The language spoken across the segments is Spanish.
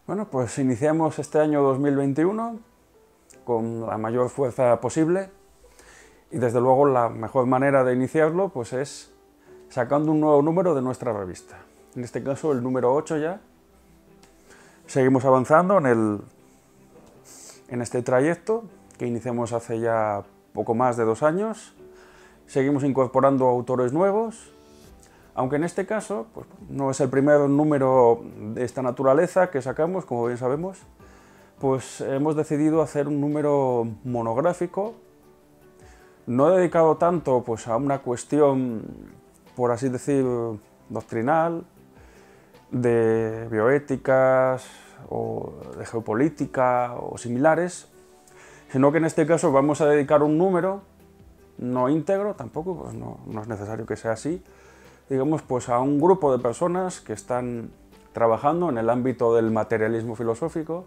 Bueno, pues iniciamos este año 2021 con la mayor fuerza posible y desde luego la mejor manera de iniciarlo pues es sacando un nuevo número de nuestra revista. En este caso el número 8 ya. Seguimos avanzando en este trayecto que iniciamos hace ya poco más de 2 años. Seguimos incorporando autores nuevos, aunque en este caso pues, no es el primer número de esta naturaleza que sacamos, como bien sabemos, pues hemos decidido hacer un número monográfico, no dedicado tanto pues, a una cuestión, por así decir, doctrinal, de bioéticas o de geopolítica o similares, sino que en este caso vamos a dedicar un número, no íntegro tampoco, pues no es necesario que sea así, digamos, pues a un grupo de personas que están trabajando en el ámbito del materialismo filosófico,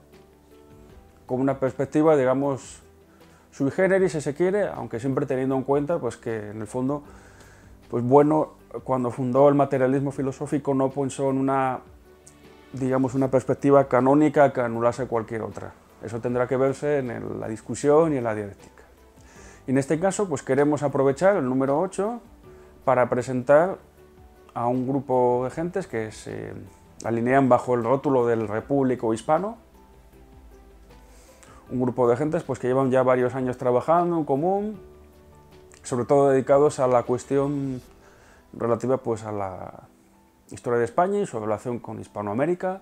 con una perspectiva, digamos, sui generis, si se quiere, aunque siempre teniendo en cuenta pues, que en el fondo, pues bueno, cuando fundó el materialismo filosófico no pensó en una, digamos, una perspectiva canónica que anulase cualquier otra. Eso tendrá que verse en la discusión y en la dialéctica. Y en este caso, pues queremos aprovechar el número 8 para presentar a un grupo de gentes que se alinean bajo el rótulo del repúblico hispano, un grupo de gentes pues, que llevan ya varios años trabajando en común, sobre todo dedicados a la cuestión relativa pues, a la historia de España y su relación con Hispanoamérica.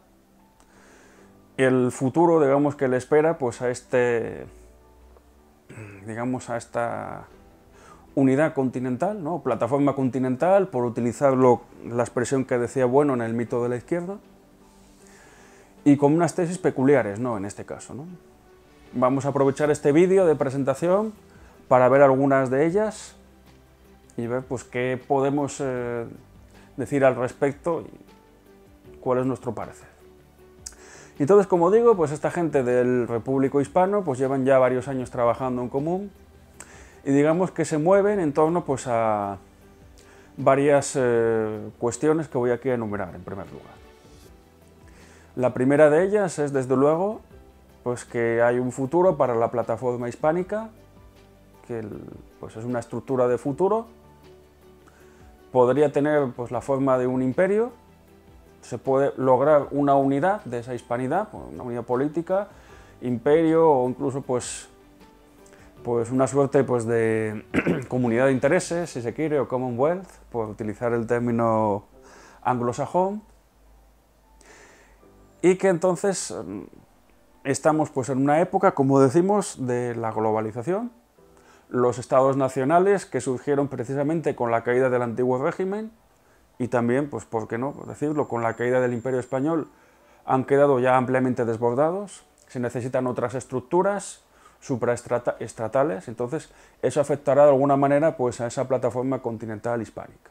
El futuro, digamos, que le espera pues, a esta unidad continental, ¿no? Plataforma continental, por utilizar la expresión que decía Bueno en el mito de la izquierda, y con unas tesis peculiares, ¿no? En este caso, ¿no? Vamos a aprovechar este vídeo de presentación para ver algunas de ellas y ver pues, qué podemos decir al respecto y cuál es nuestro parecer. Entonces, como digo, pues esta gente del Repúblico Hispano pues llevan ya varios años trabajando en común y digamos que se mueven en torno pues, a varias cuestiones que voy aquí a enumerar en primer lugar. La primera de ellas es, desde luego, pues que hay un futuro para la plataforma hispánica, que pues es una estructura de futuro, podría tener pues, la forma de un imperio, se puede lograr una unidad de esa hispanidad, una unidad política, imperio o incluso pues una suerte pues, de comunidad de intereses, si se quiere, o Commonwealth, por utilizar el término anglosajón, y que entonces estamos pues, en una época, como decimos, de la globalización, los estados nacionales que surgieron precisamente con la caída del antiguo régimen y también, pues por qué no decirlo, con la caída del Imperio Español han quedado ya ampliamente desbordados, se necesitan otras estructuras supraestatales, entonces eso afectará de alguna manera pues, a esa plataforma continental hispánica.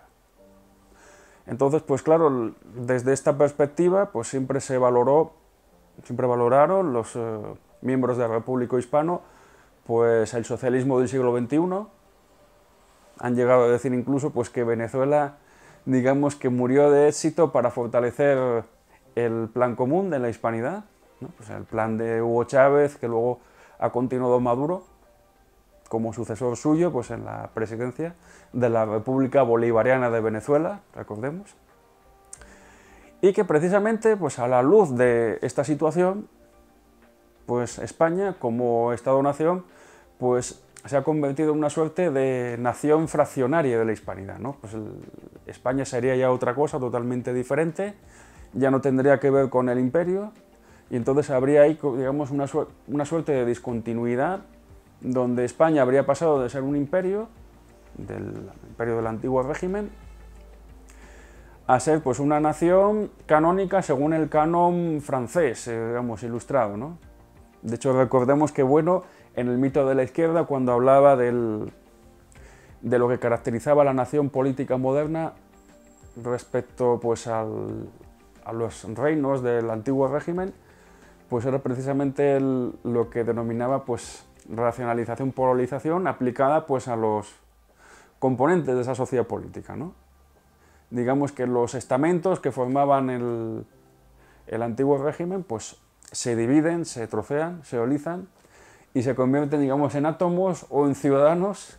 Entonces, pues claro, desde esta perspectiva pues siempre valoraron los miembros del Repúblico Hispano pues el socialismo del siglo XXI. Han llegado a decir incluso pues, que Venezuela, digamos que murió de éxito para fortalecer el plan común de la hispanidad, ¿no? Pues el plan de Hugo Chávez, que luego ha continuado Maduro como sucesor suyo pues, en la presidencia de la República Bolivariana de Venezuela, recordemos. Y que precisamente pues, a la luz de esta situación, pues España, como Estado-nación, pues se ha convertido en una suerte de nación fraccionaria de la hispanidad, ¿no? Pues España sería ya otra cosa totalmente diferente, ya no tendría que ver con el imperio, y entonces habría ahí, digamos, una suerte de discontinuidad, donde España habría pasado de ser un imperio, del imperio del antiguo régimen, a ser pues, una nación canónica según el canon francés, digamos, ilustrado, ¿no? De hecho, recordemos que Bueno, en el mito de la izquierda, cuando hablaba de lo que caracterizaba la nación política moderna respecto pues, a los reinos del antiguo régimen, pues era precisamente lo que denominaba pues, racionalización, polarización, aplicada pues, a los componentes de esa sociedad política, ¿no? Digamos que los estamentos que formaban el antiguo régimen pues, se dividen, se trocean, se eolizan y se convierten, digamos, en átomos o en ciudadanos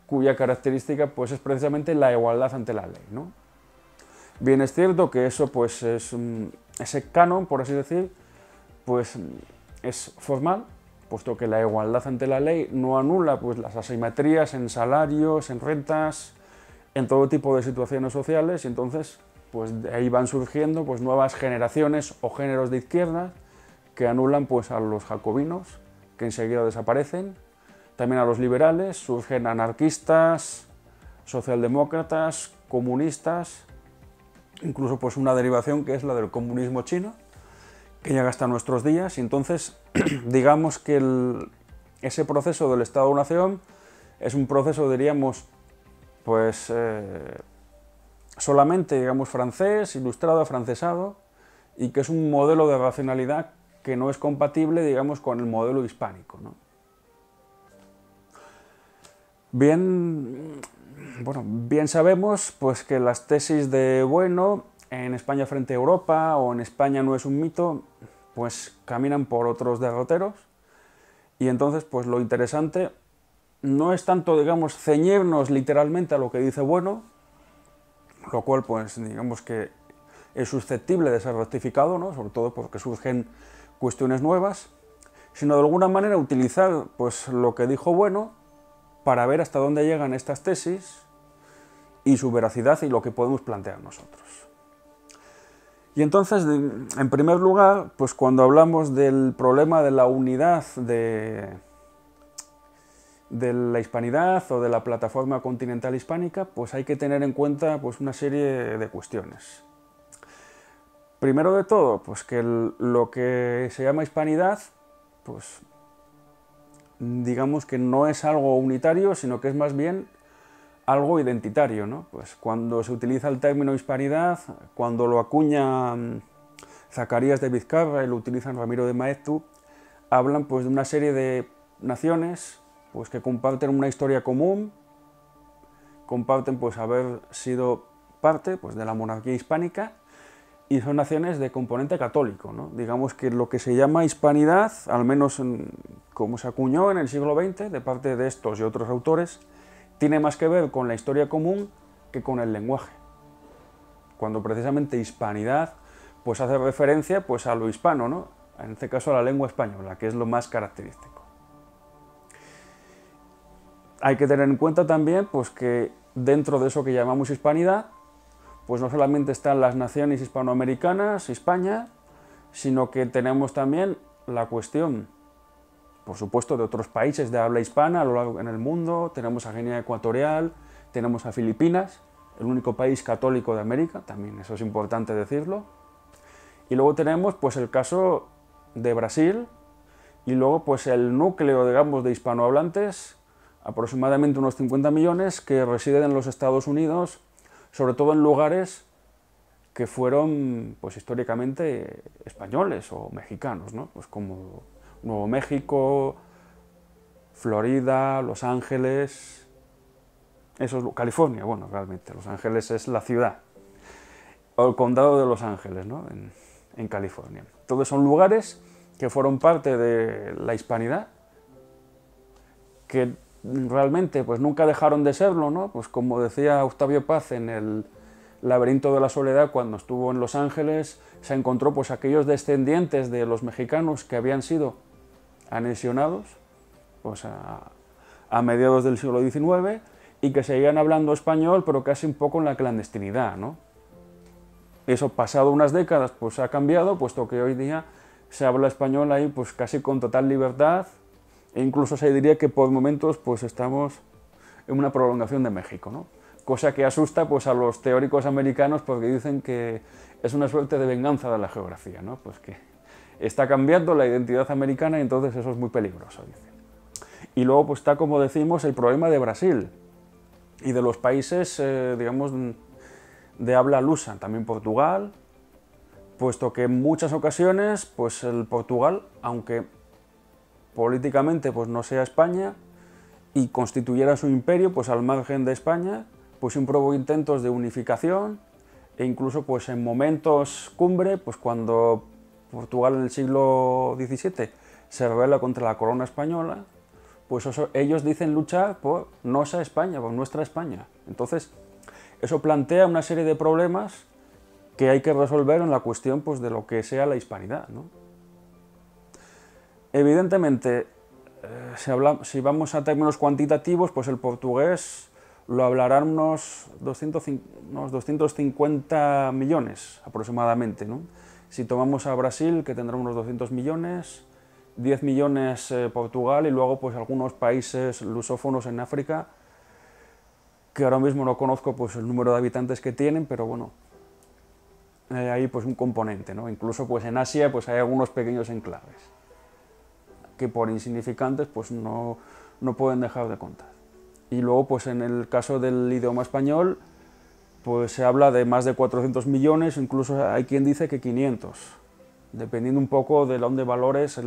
cuya característica pues, es precisamente la igualdad ante la ley, ¿no? Bien es cierto que eso, pues, ese canon, por así decir, pues, es formal, puesto que la igualdad ante la ley no anula pues, las asimetrías en salarios, en rentas, en todo tipo de situaciones sociales, y entonces pues, de ahí van surgiendo pues, nuevas generaciones o géneros de izquierda que anulan pues, a los jacobinos, que enseguida desaparecen. También a los liberales, surgen anarquistas, socialdemócratas, comunistas, incluso pues una derivación que es la del comunismo chino, que llega hasta nuestros días, y entonces digamos que ese proceso del Estado-Nación es un proceso, diríamos, pues solamente, digamos, francés, ilustrado, afrancesado, y que es un modelo de racionalidad que no es compatible, digamos, con el modelo hispánico, ¿no? Bien sabemos pues, que las tesis de Bueno, en España frente a Europa o en España no es un mito, pues caminan por otros derroteros, y entonces pues lo interesante no es tanto, digamos, ceñirnos literalmente a lo que dice Bueno, lo cual pues digamos que es susceptible de ser rectificado, ¿no? Sobre todo porque surgen cuestiones nuevas, sino de alguna manera utilizar pues lo que dijo Bueno para ver hasta dónde llegan estas tesis y su veracidad y lo que podemos plantear nosotros. Y entonces, en primer lugar, pues cuando hablamos del problema de la unidad de la hispanidad o de la plataforma continental hispánica, pues hay que tener en cuenta pues, una serie de cuestiones. Primero de todo, pues que lo que se llama hispanidad, pues digamos que no es algo unitario, sino que es más bien algo identitario, ¿no? Pues cuando se utiliza el término hispanidad, cuando lo acuña Zacarías de Vizcarra y lo utilizan Ramiro de Maeztu, hablan pues de una serie de naciones pues que comparten una historia común, comparten pues haber sido parte pues de la monarquía hispánica, y son naciones de componente católico, ¿no? Digamos que lo que se llama hispanidad, al menos como se acuñó en el siglo XX, de parte de estos y otros autores, tiene más que ver con la historia común que con el lenguaje. Cuando precisamente hispanidad pues hace referencia pues a lo hispano, ¿no? En este caso a la lengua española, que es lo más característico. Hay que tener en cuenta también pues, que dentro de eso que llamamos hispanidad, pues no solamente están las naciones hispanoamericanas, España, sino que tenemos también la cuestión, por supuesto, de otros países de habla hispana a lo largo en el mundo. Tenemos a Guinea Ecuatorial, tenemos a Filipinas, el único país católico de América, también eso es importante decirlo. Y luego tenemos pues, el caso de Brasil, y luego pues, el núcleo, digamos, de hispanohablantes, aproximadamente unos 50 millones, que residen en los Estados Unidos, sobre todo en lugares que fueron pues, históricamente españoles o mexicanos, ¿no? Pues como Nuevo México, Florida, Los Ángeles, eso es California, bueno, realmente Los Ángeles es la ciudad, o el condado de Los Ángeles, ¿no? en California. Todos son lugares que fueron parte de la hispanidad, que realmente pues nunca dejaron de serlo, ¿no? Pues como decía Octavio Paz en el Laberinto de la Soledad, cuando estuvo en Los Ángeles, se encontró pues aquellos descendientes de los mexicanos que habían sido anexionados pues, a mediados del siglo XIX y que seguían hablando español, pero casi un poco en la clandestinidad, ¿no? Eso, pasado unas décadas, pues ha cambiado, puesto que hoy día se habla español ahí pues casi con total libertad, e incluso se diría que por momentos pues estamos en una prolongación de México, ¿no? Cosa que asusta pues a los teóricos americanos, porque dicen que es una suerte de venganza de la geografía, ¿no? Pues que está cambiando la identidad americana y entonces eso es muy peligroso, dicen. Y luego pues está, como decimos, el problema de Brasil y de los países, digamos, de habla lusa, también Portugal, puesto que en muchas ocasiones pues el Portugal, aunque políticamente pues no sea España y constituyera su imperio pues al margen de España, pues siempre hubo intentos de unificación, e incluso pues en momentos cumbre, pues cuando Portugal en el siglo XVII se rebela contra la corona española, pues ellos dicen luchar por nuestra España, por nuestra España. Entonces, eso plantea una serie de problemas que hay que resolver en la cuestión pues, de lo que sea la hispanidad, ¿no? Evidentemente, si vamos a términos cuantitativos, pues el portugués lo hablarán unos 250 millones aproximadamente, ¿no? Si tomamos a Brasil, que tendrá unos 200 millones, 10 millones Portugal y luego pues algunos países lusófonos en África, que ahora mismo no conozco pues el número de habitantes que tienen, pero bueno, hay ahí pues un componente, ¿no? Incluso pues en Asia pues hay algunos pequeños enclaves, que por insignificantes pues no pueden dejar de contar. Y luego pues en el caso del idioma español, pues se habla de más de 400 millones, incluso hay quien dice que 500, dependiendo un poco de dónde valores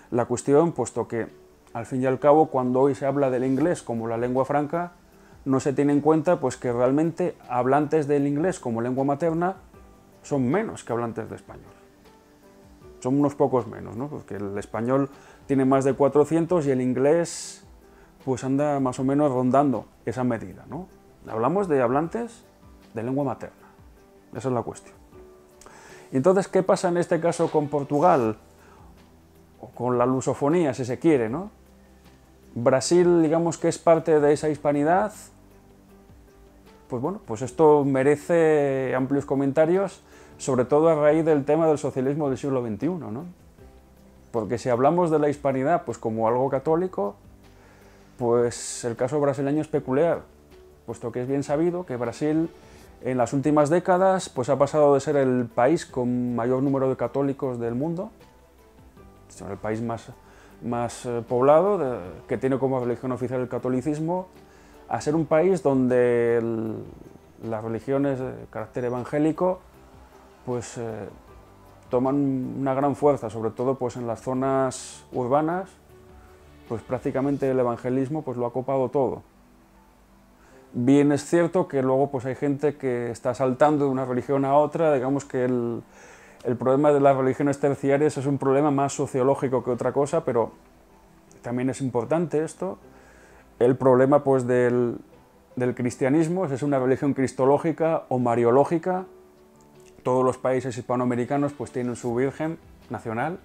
la cuestión, puesto que al fin y al cabo cuando hoy se habla del inglés como la lengua franca, no se tiene en cuenta pues que realmente hablantes del inglés como lengua materna son menos que hablantes de español. Son unos pocos menos, ¿no? Porque el español tiene más de 400 y el inglés pues anda más o menos rondando esa medida, ¿no? Hablamos de hablantes de lengua materna, esa es la cuestión. Y entonces, ¿qué pasa en este caso con Portugal? O con la lusofonía, si se quiere, ¿no? Brasil, digamos que es parte de esa hispanidad. Pues bueno, pues esto merece amplios comentarios, sobre todo a raíz del tema del socialismo del siglo XXI, ¿no? Porque si hablamos de la hispanidad pues como algo católico, pues el caso brasileño es peculiar, puesto que es bien sabido que Brasil en las últimas décadas pues ha pasado de ser el país con mayor número de católicos del mundo, el país más poblado, que tiene como religión oficial el catolicismo, a ser un país donde las religiones de carácter evangélico pues toman una gran fuerza, sobre todo pues en las zonas urbanas, pues prácticamente el evangelismo pues lo ha copado todo. Bien es cierto que luego pues hay gente que está saltando de una religión a otra, digamos que el problema de las religiones terciarias es un problema más sociológico que otra cosa, pero también es importante esto. El problema pues del cristianismo es una religión cristológica o mariológica. Todos los países hispanoamericanos pues tienen su virgen nacional.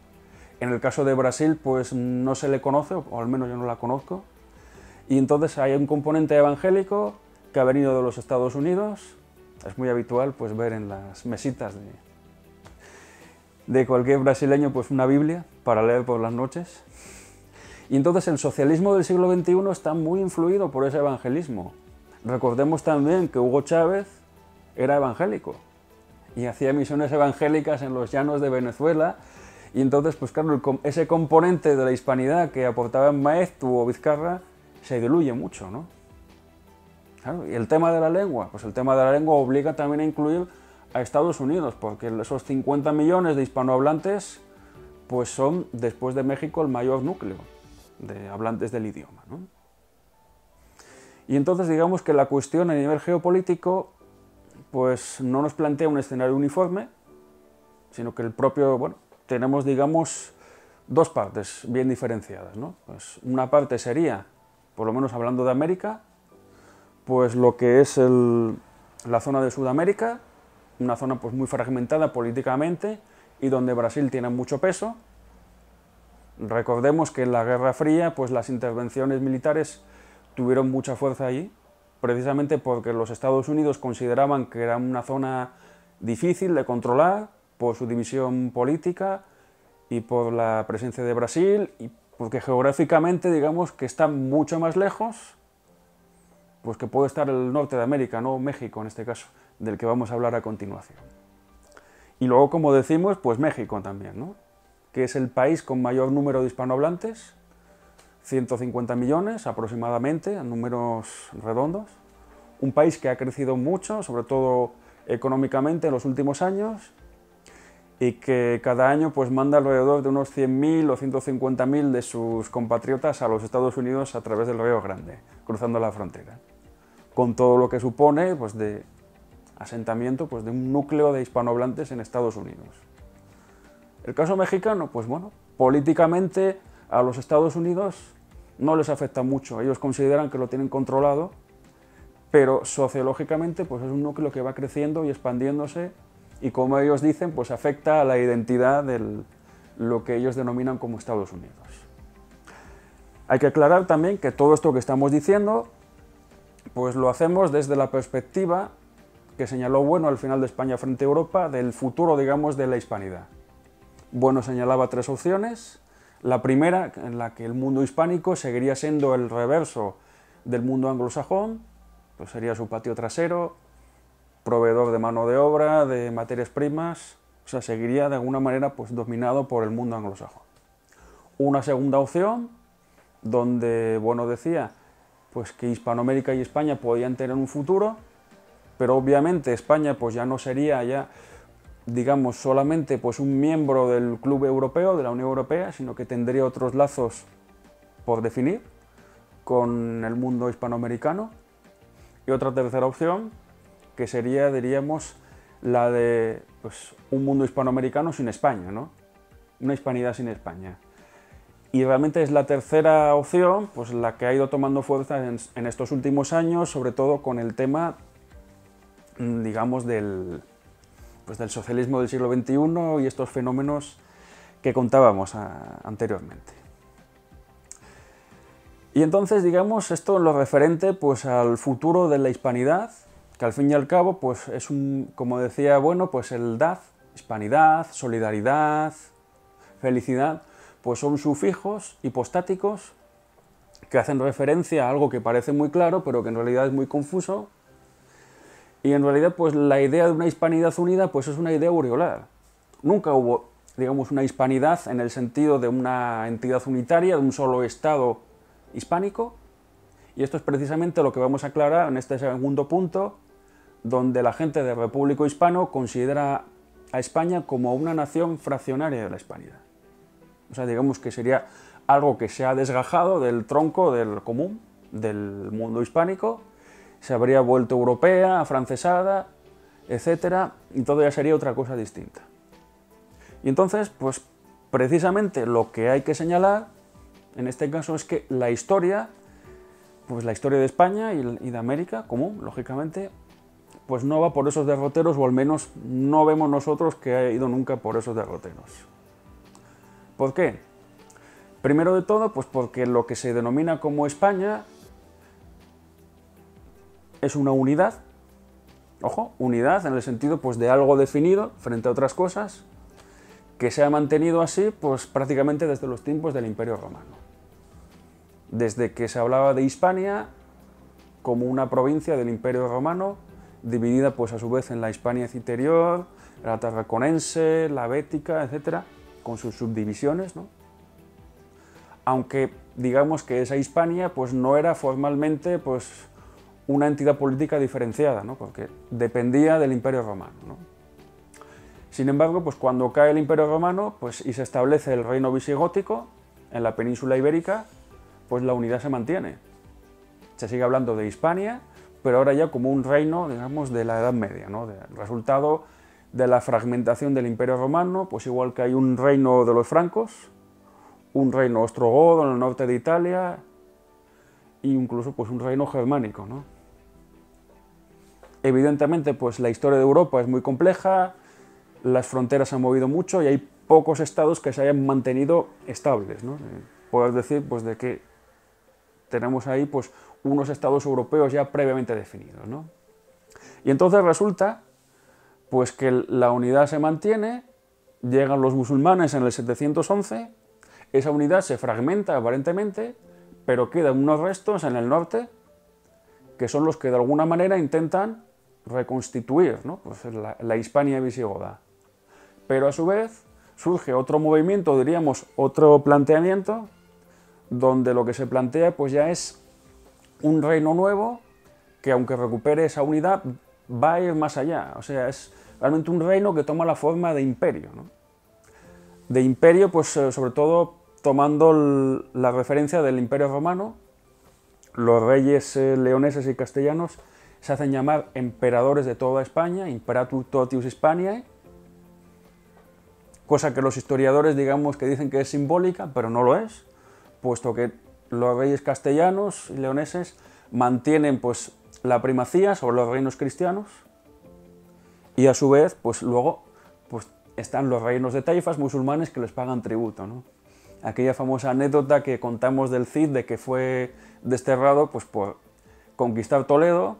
En el caso de Brasil pues no se le conoce, o al menos yo no la conozco. Y entonces hay un componente evangélico que ha venido de los Estados Unidos. Es muy habitual pues ver en las mesitas de cualquier brasileño pues una Biblia para leer por las noches. Y entonces el socialismo del siglo XXI está muy influido por ese evangelismo. Recordemos también que Hugo Chávez era evangélico y hacía misiones evangélicas en los llanos de Venezuela, y entonces pues claro, ese componente de la hispanidad que aportaban Maeztu o Vizcarra se diluye mucho, ¿no? Claro, y el tema de la lengua, pues el tema de la lengua obliga también a incluir a Estados Unidos, porque esos 50 millones de hispanohablantes pues son, después de México, el mayor núcleo de hablantes del idioma, ¿no? Y entonces digamos que la cuestión a nivel geopolítico pues no nos plantea un escenario uniforme, sino que tenemos digamos dos partes bien diferenciadas, ¿no? Pues una parte sería, por lo menos hablando de América, pues lo que es la zona de Sudamérica, una zona pues muy fragmentada políticamente y donde Brasil tiene mucho peso. Recordemos que en la Guerra Fría pues las intervenciones militares tuvieron mucha fuerza allí, precisamente porque los Estados Unidos consideraban que era una zona difícil de controlar por su división política y por la presencia de Brasil, y porque geográficamente digamos que está mucho más lejos pues que puede estar el norte de América, no México en este caso, del que vamos a hablar a continuación. Y luego, como decimos, pues México también, ¿no? Que es el país con mayor número de hispanohablantes, 150 millones aproximadamente, en números redondos. Un país que ha crecido mucho, sobre todo económicamente en los últimos años, y que cada año pues manda alrededor de unos 100.000 o 150.000 de sus compatriotas a los Estados Unidos a través del Río Grande, cruzando la frontera, con todo lo que supone pues, de asentamiento pues, de un núcleo de hispanohablantes en Estados Unidos. El caso mexicano, pues bueno, políticamente a los Estados Unidos no les afecta mucho, ellos consideran que lo tienen controlado, pero sociológicamente pues es un núcleo que va creciendo y expandiéndose y, como ellos dicen, pues afecta a la identidad de lo que ellos denominan como Estados Unidos. Hay que aclarar también que todo esto que estamos diciendo pues lo hacemos desde la perspectiva que señaló Bueno al final de España frente a Europa, del futuro, digamos, de la hispanidad. Bueno señalaba tres opciones. La primera, en la que el mundo hispánico seguiría siendo el reverso del mundo anglosajón, pues sería su patio trasero, proveedor de mano de obra, de materias primas, o sea, seguiría de alguna manera pues dominado por el mundo anglosajón. Una segunda opción, donde Bueno decía pues que Hispanoamérica y España podían tener un futuro, pero obviamente España pues ya no sería digamos, solamente pues un miembro del Club Europeo, de la Unión Europea, sino que tendría otros lazos por definir con el mundo hispanoamericano. Y otra tercera opción, que sería, diríamos, la de pues, un mundo hispanoamericano sin España, ¿no? Una hispanidad sin España. Y realmente es la tercera opción pues, la que ha ido tomando fuerza en estos últimos años, sobre todo con el tema, digamos, del socialismo del siglo XXI y estos fenómenos que contábamos anteriormente. Y entonces, digamos, esto en lo referente pues, al futuro de la hispanidad, que al fin y al cabo pues, es como decía Bueno, pues el DAZ, hispanidad, solidaridad, felicidad, pues son sufijos hipostáticos que hacen referencia a algo que parece muy claro, pero que en realidad es muy confuso. Y en realidad, pues la idea de una hispanidad unida pues es una idea aureolar. Nunca hubo, digamos, una hispanidad en el sentido de una entidad unitaria, de un solo Estado hispánico. Y esto es precisamente lo que vamos a aclarar en este segundo punto, donde la gente del Repúblico Hispano considera a España como una nación fraccionaria de la hispanidad. O sea, digamos que sería algo que se ha desgajado del tronco del común, del mundo hispánico, se habría vuelto europea, afrancesada, etc. Y todo ya sería otra cosa distinta. Y entonces, pues precisamente lo que hay que señalar en este caso es que la historia, pues la historia de España y de América común, lógicamente, pues no va por esos derroteros, o al menos no vemos nosotros que haya ido nunca por esos derroteros. ¿Por qué? Primero de todo, pues porque lo que se denomina como España es una unidad, ojo, unidad en el sentido pues, de algo definido frente a otras cosas, que se ha mantenido así pues, prácticamente desde los tiempos del Imperio Romano. Desde que se hablaba de Hispania como una provincia del Imperio Romano, dividida pues, a su vez en la Hispania Citerior, la Tarraconense, la Bética, etc., con sus subdivisiones, ¿no? Aunque digamos que esa Hispania pues, no era formalmente pues, una entidad política diferenciada, ¿no? Porque dependía del Imperio Romano, ¿no? Sin embargo, pues cuando cae el Imperio Romano pues, y se establece el reino visigótico en la península ibérica, pues la unidad se mantiene. Se sigue hablando de Hispania, pero ahora ya como un reino, digamos, de la Edad Media, ¿no? El resultado de la fragmentación del Imperio Romano, pues igual que hay un reino de los francos, un reino ostrogodo en el norte de Italia, e incluso pues, un reino germánico, ¿no? Evidentemente, pues la historia de Europa es muy compleja, las fronteras se han movido mucho y hay pocos estados que se hayan mantenido estables, ¿no? Puedes decir pues, de que tenemos ahí pues, unos estados europeos ya previamente definidos, ¿no? Y entonces resulta pues, que la unidad se mantiene, llegan los musulmanes en el 711, esa unidad se fragmenta aparentemente, pero quedan unos restos en el norte que son los que de alguna manera intentan reconstituir, ¿no? Pues la Hispania visigoda. Pero a su vez surge otro movimiento, diríamos otro planteamiento, donde lo que se plantea pues ya es un reino nuevo que aunque recupere esa unidad va a ir más allá, o sea, es realmente un reino que toma la forma de imperio, ¿no? De imperio pues sobre todo tomando la referencia del Imperio Romano. Los reyes leoneses y castellanos se hacen llamar emperadores de toda España, Imperator totius Hispaniae, cosa que los historiadores digamos que dicen que es simbólica, pero no lo es, puesto que los reyes castellanos y leoneses mantienen pues la primacía sobre los reinos cristianos y a su vez pues luego pues están los reinos de taifas musulmanes que les pagan tributo, ¿no? Aquella famosa anécdota que contamos del Cid de que fue desterrado pues por conquistar Toledo.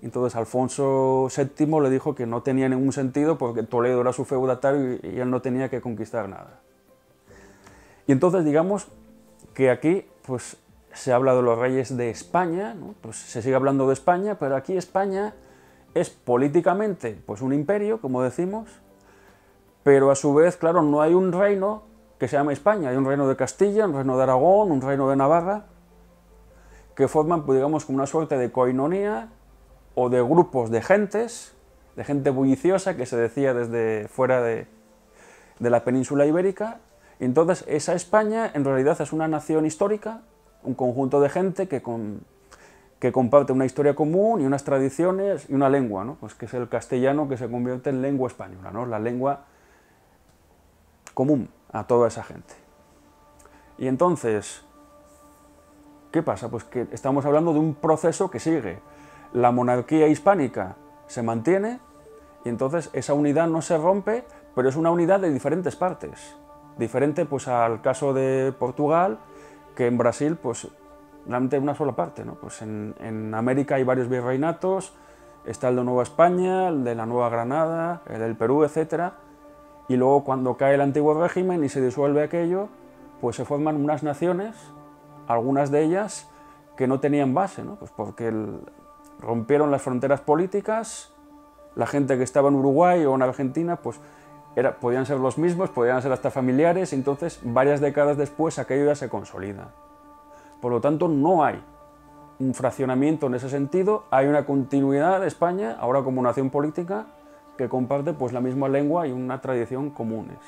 Entonces Alfonso VII le dijo que no tenía ningún sentido porque Toledo era su feudatario y él no tenía que conquistar nada. Y entonces digamos que aquí pues se habla de los reyes de España, ¿no? Pues se sigue hablando de España, pero aquí España es políticamente pues un imperio, como decimos, pero a su vez, claro, no hay un reino que se llame España, hay un reino de Castilla, un reino de Aragón, un reino de Navarra, que forman, pues, digamos, como una suerte de coinonía o de grupos de gente bulliciosa que se decía desde fuera de la península ibérica. Y entonces esa España en realidad es una nación histórica, un conjunto de gente que comparte una historia común y unas tradiciones y una lengua, ¿no? Pues que es el castellano que se convierte en lengua española, ¿no? La lengua común a toda esa gente. Y entonces, ¿qué pasa? Pues que estamos hablando de un proceso que sigue. La monarquía hispánica se mantiene y entonces esa unidad no se rompe, pero es una unidad de diferentes partes. Diferente pues al caso de Portugal, que en Brasil pues realmente una sola parte, ¿no? Pues en América hay varios virreinatos, está el de Nueva España, el de la Nueva Granada, el del Perú, etc. Y luego cuando cae el antiguo régimen y se disuelve aquello, pues se forman unas naciones, algunas de ellas que no tenían base, ¿no? Pues porque rompieron las fronteras políticas, la gente que estaba en Uruguay o en Argentina, pues podían ser los mismos, podían ser hasta familiares, y entonces varias décadas después aquello ya se consolida. Por lo tanto, no hay un fraccionamiento en ese sentido, hay una continuidad de España, ahora como nación política, que comparte pues la misma lengua y una tradición comunes.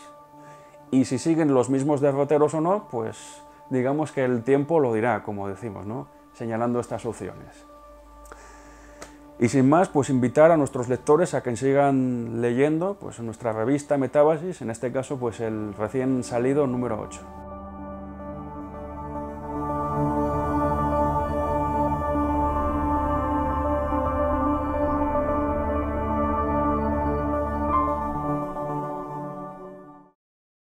Y si siguen los mismos derroteros o no, pues digamos que el tiempo lo dirá, como decimos, ¿no? Señalando estas opciones. Y sin más, pues invitar a nuestros lectores a que sigan leyendo pues, en nuestra revista Metábasis, en este caso pues el recién salido número 8.